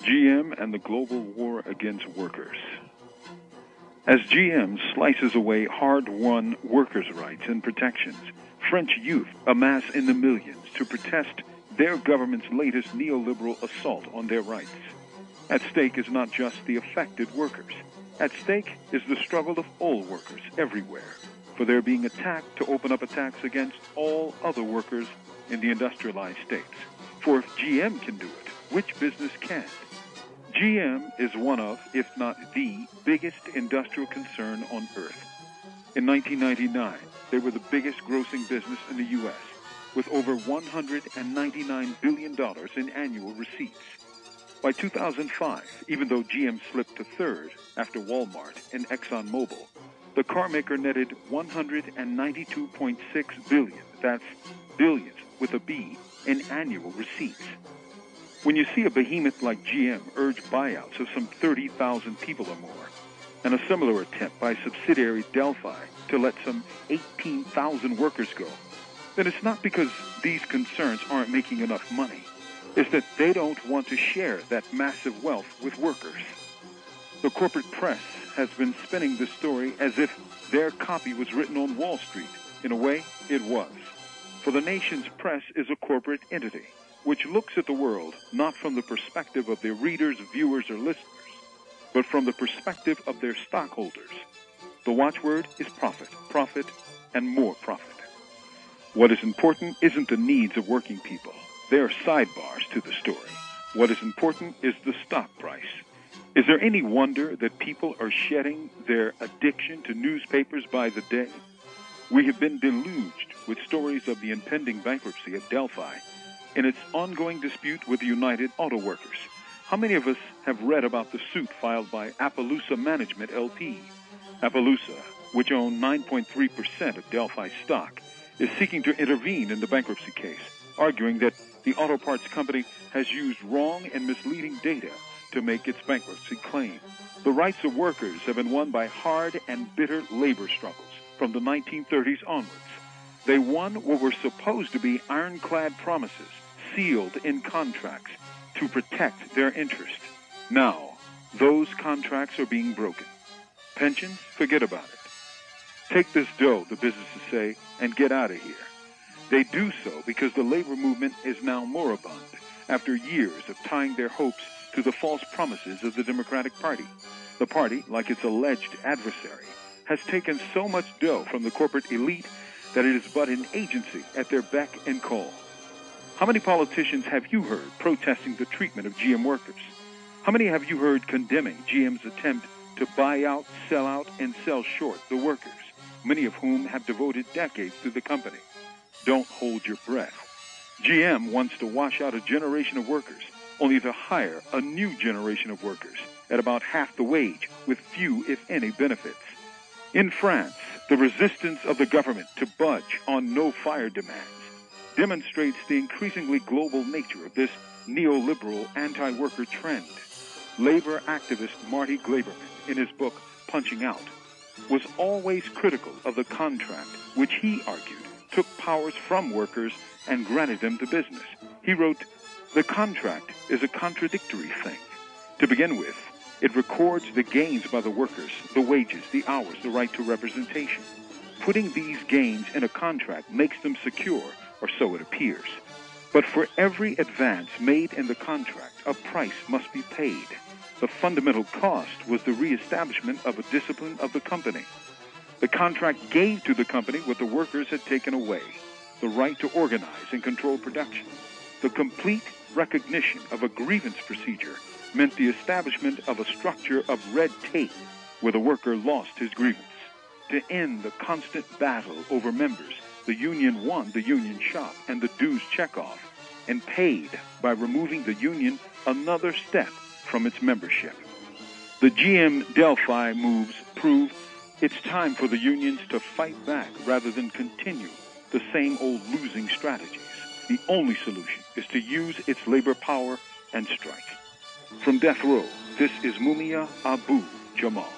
GM and the global war against workers. As GM slices away hard-won workers' rights and protections, French youth amass in the millions to protest their government's latest neoliberal assault on their rights. At stake is not just the affected workers. At stake is the struggle of all workers everywhere, for they're being attacked to open up attacks against all other workers in the industrialized states. For if GM can do it, which business can't? GM is one of, if not the, biggest industrial concern on earth. In 1999, they were the biggest grossing business in the U.S., with over $199 billion in annual receipts. By 2005, even though GM slipped to third after Walmart and ExxonMobil, the carmaker netted $192.6 billion, that's billions with a B, in annual receipts. When you see a behemoth like GM urge buyouts of some 30,000 people or more, and a similar attempt by subsidiary Delphi to let some 18,000 workers go, then it's not because these concerns aren't making enough money. It's that they don't want to share that massive wealth with workers. The corporate press has been spinning the story as if their copy was written on Wall Street. In a way, it was. For the nation's press is a corporate entity, which looks at the world not from the perspective of their readers, viewers, or listeners, but from the perspective of their stockholders. The watchword is profit, profit, and more profit. What is important isn't the needs of working people. They are sidebars to the story. What is important is the stock price. Is there any wonder that people are shedding their addiction to newspapers by the day? We have been deluged with stories of the impending bankruptcy of Delphi and its ongoing dispute with the United Auto Workers. How many of us have read about the suit filed by Appaloosa Management LP? Appaloosa, which owned 9.3% of Delphi's stock, is seeking to intervene in the bankruptcy case, arguing that the auto parts company has used wrong and misleading data to make its bankruptcy claim. The rights of workers have been won by hard and bitter labor struggles from the 1930s onwards. They won what were supposed to be ironclad promises, sealed in contracts to protect their interests. Now, those contracts are being broken. Pensions? Forget about it. Take this dough, the businesses say, and get out of here. They do so because the labor movement is now moribund after years of tying their hopes to the false promises of the Democratic Party. The party, like its alleged adversary, has taken so much dough from the corporate elite that it is but an agency at their beck and call. How many politicians have you heard protesting the treatment of GM workers? How many have you heard condemning GM's attempt to buy out, sell out, and sell short the workers, many of whom have devoted decades to the company? Don't hold your breath. GM wants to wash out a generation of workers, only to hire a new generation of workers at about half the wage with few, if any, benefits. In France, the resistance of the government to budge on no-fire demands demonstrates the increasingly global nature of this neoliberal anti-worker trend. Labor activist Marty Glaberman, in his book Punching Out, was always critical of the contract, which he argued took powers from workers and granted them to business. He wrote, "The contract is a contradictory thing. To begin with, it records the gains by the workers, the wages, the hours, the right to representation. Putting these gains in a contract makes them secure, or so it appears. But for every advance made in the contract, a price must be paid. The fundamental cost was the reestablishment of a discipline of the company. The contract gave to the company what the workers had taken away, the right to organize and control production. The complete recognition of a grievance procedure meant the establishment of a structure of red tape where the worker lost his grievance. To end the constant battle over members, the union won the union shop and the dues checkoff, and paid by removing the union another step from its membership. The GM Delphi moves prove it's time for the unions to fight back rather than continue the same old losing strategies. The only solution is to use its labor power and strike." From death row, this is Mumia Abu-Jamal.